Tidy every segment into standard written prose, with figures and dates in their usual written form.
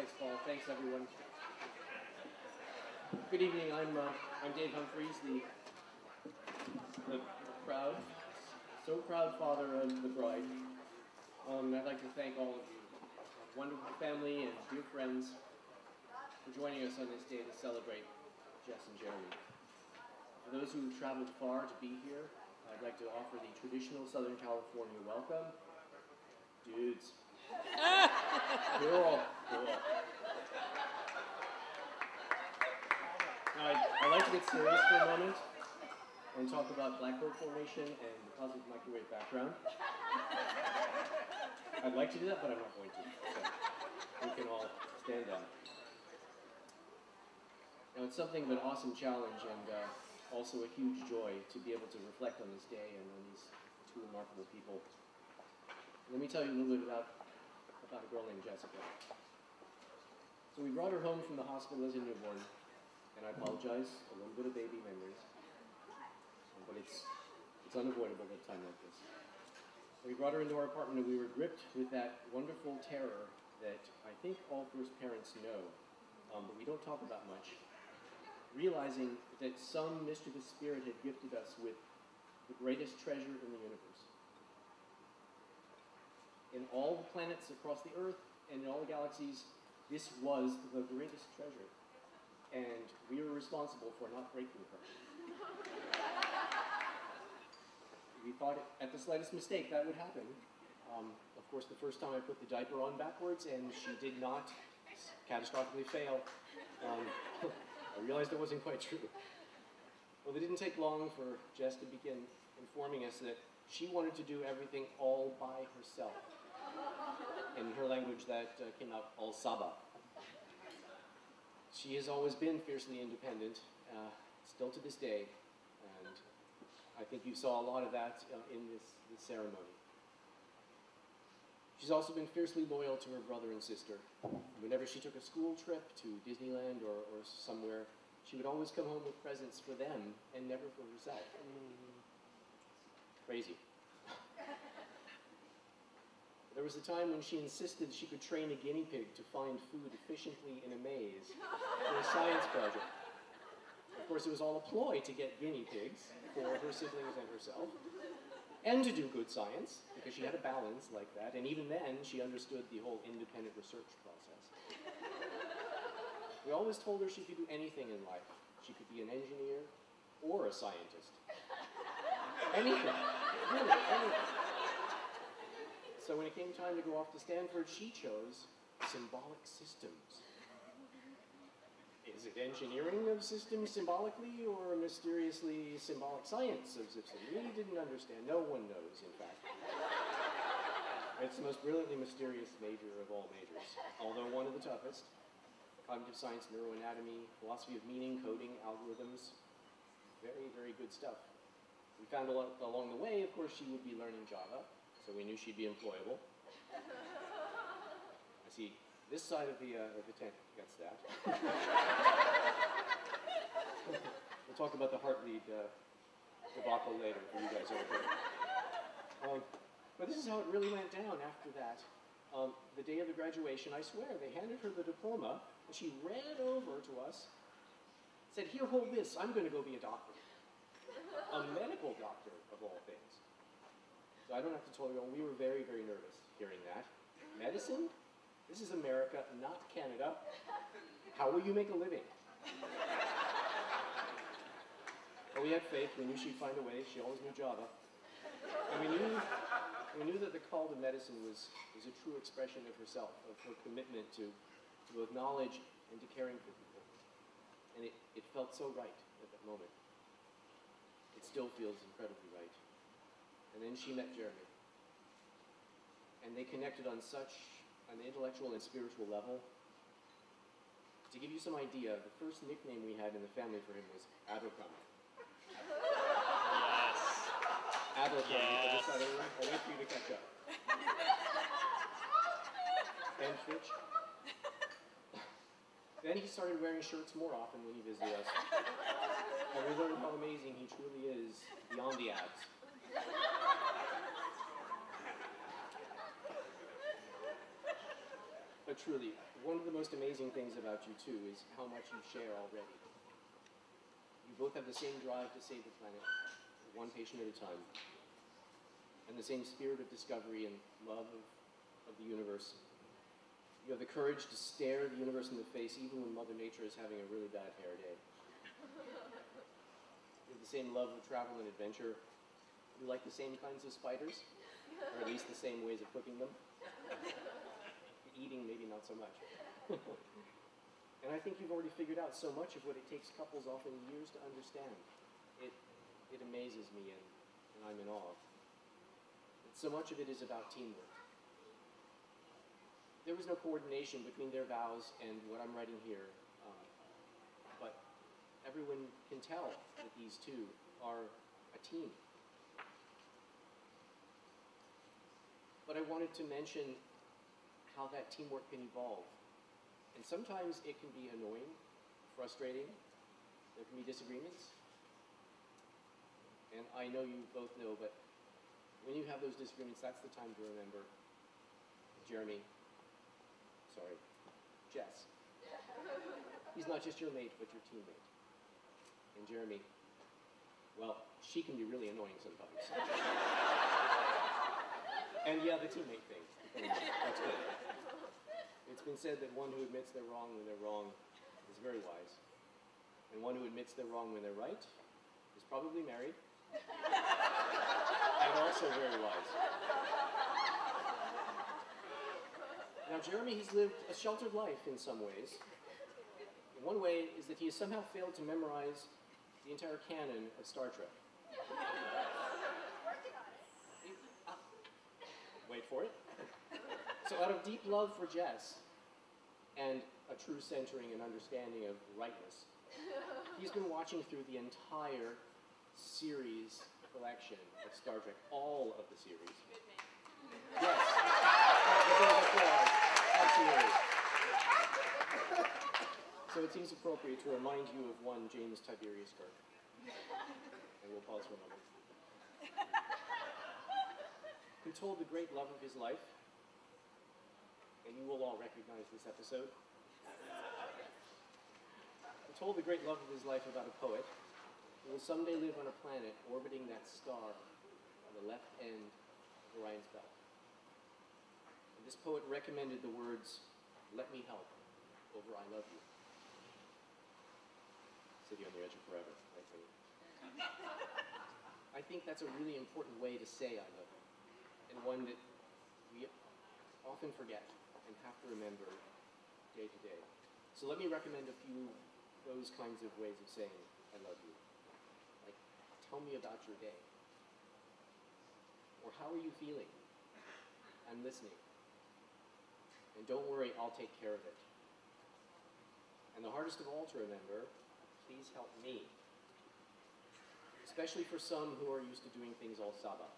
Thanks, Paul. Thanks, everyone. Good evening. I'm Dave Humphreys, the proud, so proud father of the bride. I'd like to thank all of you, wonderful family and dear friends, for joining us on this day to celebrate Jess and Jeremy. For those who traveled far to be here, I'd like to offer the traditional Southern California welcome. Dudes. Cool. Now, I'd like to get serious for a moment and talk about blackboard formation and the positive microwave background. I'd like to do that, but I'm not going to. So we can all stand down. Now, it's something of an awesome challenge and also a huge joy to be able to reflect on this day and on these two remarkable people. Let me tell you a little bit about a girl named Jessica. So we brought her home from the hospital as a newborn, and I apologize, a little bit of baby memories, but it's unavoidable at a time like this. We brought her into our apartment and we were gripped with that wonderful terror that I think all first parents know, but we don't talk about much. Realizing that some mischievous spirit had gifted us with the greatest treasure in the universe. In all the planets across the Earth and in all the galaxies, this was the greatest treasure. And we were responsible for not breaking her. We thought at the slightest mistake that would happen. Of course, the first time I put the diaper on backwards and she did not catastrophically fail, I realized it wasn't quite true. Well, it didn't take long for Jess to begin informing us that she wanted to do everything all by herself. In her language, that came out all Saba. She has always been fiercely independent, still to this day, and I think you saw a lot of that in this ceremony. She's also been fiercely loyal to her brother and sister. Whenever she took a school trip to Disneyland or somewhere, she would always come home with presents for them and never for herself. Crazy. There was a time when she insisted she could train a guinea pig to find food efficiently in a maze for a science project. Of course, it was all a ploy to get guinea pigs for her siblings and herself, and to do good science, because she had a balance like that, and even then, she understood the whole independent research process. We always told her she could do anything in life. She could be an engineer or a scientist. Anything. Really, anything. So when it came time to go off to Stanford, she chose symbolic systems. Is it engineering of systems symbolically or mysteriously symbolic science of systems? We didn't understand. No one knows, in fact. It's the most brilliantly mysterious major of all majors, although one of the toughest. Cognitive science, neuroanatomy, philosophy of meaning, coding, algorithms. Very, very good stuff. We found along the way, of course, she would be learning Java, so we knew she'd be employable. I see this side of the tent gets that. We'll talk about the Heartlead debacle later for you guys over here. But this is how it really went down after that. The day of the graduation, I swear, they handed her the diploma, and she ran over to us, said, "Here, hold this, I'm going to go be a doctor." A medical doctor, of all things. So I don't have to tell you, we were very, very nervous hearing that. Medicine? This is America, not Canada. How will you make a living? Well, we had faith. We knew she'd find a way. She always knew Java. And we knew that the call to medicine was a true expression of herself, of her commitment to both knowledge and to caring for people. And it felt so right at that moment. It still feels incredibly right. And then she met Jeremy. And they connected on such an intellectual and spiritual level. To give you some idea, the first nickname we had in the family for him was Abercrombie. Yes. Abercrombie, Yes. for this other room. I'll wait for you to catch up. And Fitch. Then he started wearing shirts more often when he visited us. And we learned how amazing he truly is beyond the abs. But truly, one of the most amazing things about you two is how much you share already. You both have the same drive to save the planet, one patient at a time, and the same spirit of discovery and love of the universe. You have the courage to stare the universe in the face even when Mother Nature is having a really bad hair day. You have the same love of travel and adventure. You like the same kinds of spiders, or at least the same ways of cooking them. Eating, maybe not so much. And I think you've already figured out so much of what it takes couples often years to understand. It amazes me, and I'm in awe. And so much of it is about teamwork. There was no coordination between their vows and what I'm writing here, but everyone can tell that these two are a team. But I wanted to mention how that teamwork can evolve. And sometimes it can be annoying, frustrating, there can be disagreements. And I know you both know, but when you have those disagreements, that's the time to remember Jess. He's not just your mate, but your teammate. And Jeremy, well, she can be really annoying sometimes. And yeah, the teammate thing. That's good. It's been said that one who admits they're wrong when they're wrong is very wise. And one who admits they're wrong when they're right is probably married. And also very wise. Now, Jeremy has lived a sheltered life in some ways. And one way is that he has somehow failed to memorize the entire canon of Star Trek. Wait for it. So out of deep love for Jess and a true centering and understanding of rightness, he's been watching through the entire series collection of Star Trek, all of the series. Yes. Absolutely. So it seems appropriate to remind you of one James Tiberius Kirk. And we'll pause for a moment. Who told the great love of his life, and you will all recognize this episode, who told the great love of his life about a poet who will someday live on a planet orbiting that star on the left end of Orion's belt. And this poet recommended the words, "Let me help," over "I love you." City on the edge of forever, right? I think that's a really important way to say "I love you," and one that we often forget and have to remember day to day. So let me recommend a few of those kinds of ways of saying "I love you." Like, tell me about your day. Or how are you feeling? I'm listening. And don't worry, I'll take care of it. And the hardest of all to remember, please help me. Especially for some who are used to doing things all saba.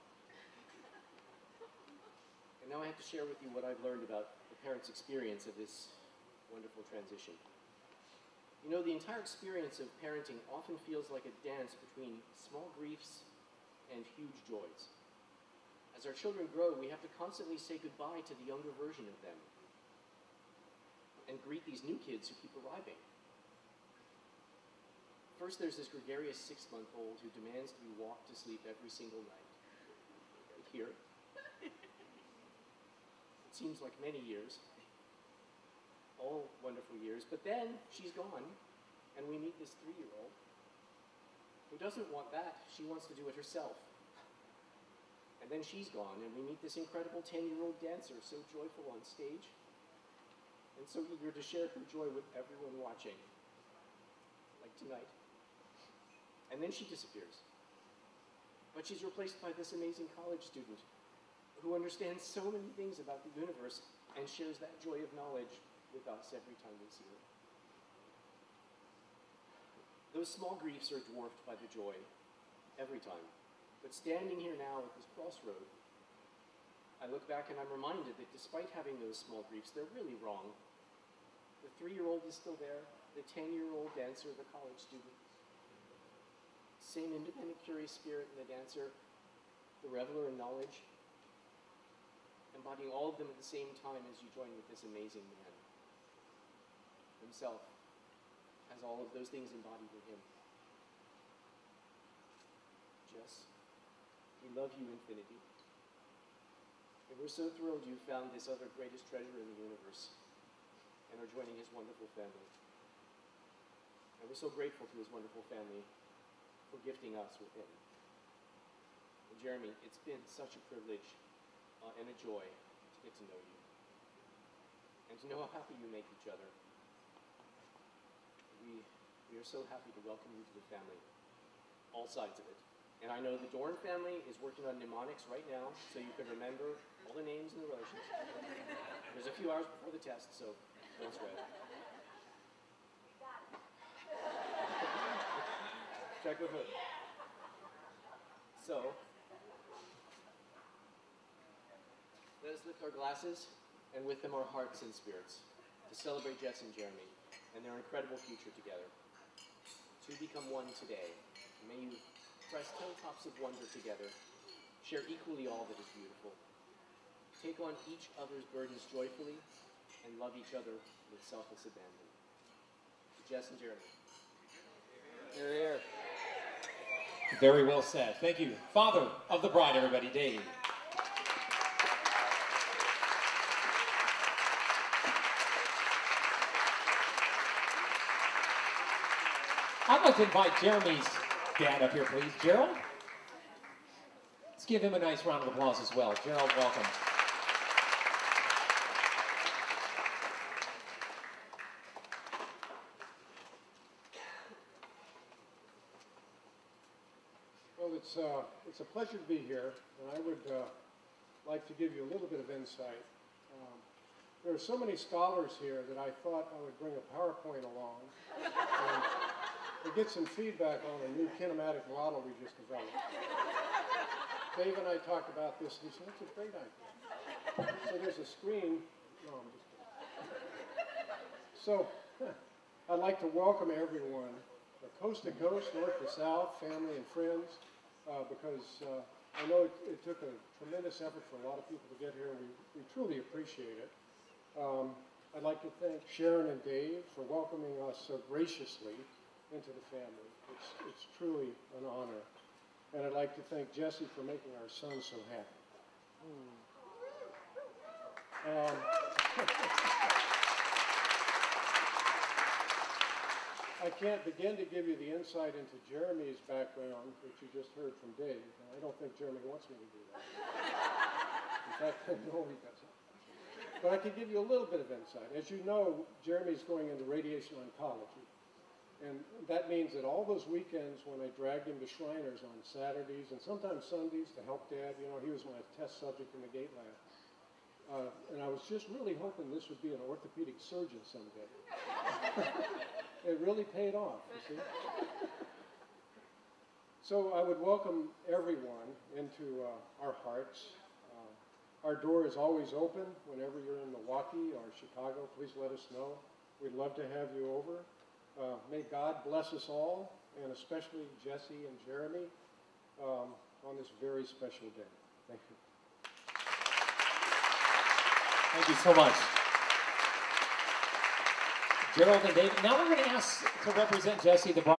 And now I have to share with you what I've learned about the parents' experience of this wonderful transition. You know, the entire experience of parenting often feels like a dance between small griefs and huge joys. As our children grow, we have to constantly say goodbye to the younger version of them and greet these new kids who keep arriving. First, there's this gregarious 6-month-old who demands to be walked to sleep every single night. Right here. It seems like many years. All wonderful years. But then she's gone, and we meet this 3-year-old who doesn't want that. She wants to do it herself. And then she's gone, and we meet this incredible 10-year-old dancer, so joyful on stage, and so eager to share her joy with everyone watching, like tonight. And then she disappears. But she's replaced by this amazing college student who understands so many things about the universe and shares that joy of knowledge with us every time we see her. Those small griefs are dwarfed by the joy every time. But standing here now at this crossroad, I look back and I'm reminded that despite having those small griefs, they're really wrong. The 3-year-old is still there, the 10-year-old dancer, the college student. Same independent, curious spirit in the dancer, the reveler in knowledge. embodying all of them at the same time as you join with this amazing man. Himself has all of those things embodied in him. Jess, we love you infinity. And we're so thrilled you found this other greatest treasure in the universe and are joining his wonderful family. And we're so grateful to his wonderful family for gifting us with him. And Jeremy, it's been such a privilege and a joy to get to know you and to know how happy you make each other. We are so happy to welcome you to the family, all sides of it. And I know the Dorn family is working on mnemonics right now, so you can remember all the names and the relations. There's a few hours before the test, so don't sweat. Check with her. So, let us lift our glasses, and with them our hearts and spirits, to celebrate Jess and Jeremy and their incredible future together. To become one today, may you press hilltops of wonder together, share equally all that is beautiful, take on each other's burdens joyfully, and love each other with selfless abandon. To Jess and Jeremy. Here. Very well said. Thank you. Father of the bride, everybody, Dave. I'd like to invite Jeremy's dad up here, please. Gerald? Let's give him a nice round of applause as well. Gerald, welcome. Well, it's a pleasure to be here, and I would like to give you a little bit of insight. There are so many scholars here that I thought I would bring a PowerPoint along and get some feedback on a new kinematic model we just developed. Dave and I talked about this, and he said, that's a great idea. So there's a screen. No, I'm just kidding. So I'd like to welcome everyone, coast to coast, north to south, family and friends, because I know it took a tremendous effort for a lot of people to get here, and we truly appreciate it. I'd like to thank Sharon and Dave for welcoming us so graciously into the family. It's truly an honor. And I'd like to thank Jessie for making our son so happy. I can't begin to give you the insight into Jeremy's background, which you just heard from Dave, and I don't think Jeremy wants me to do that. In fact, I know he doesn't. But I can give you a little bit of insight. As you know, Jeremy's going into radiation oncology. And that means that all those weekends when I dragged him to Shriners on Saturdays and sometimes Sundays to help Dad, you know, he was my test subject in the gate lab. And I was just really hoping this would be an orthopedic surgeon someday. It really paid off, you see. So I would welcome everyone into our hearts. Our door is always open. Whenever you're in Milwaukee or Chicago, please let us know. We'd love to have you over. May God bless us all, and especially Jessie and Jeremy, on this very special day. Thank you. Thank you so much. Gerald and David. Now we're going to ask to represent Jessie, the bride.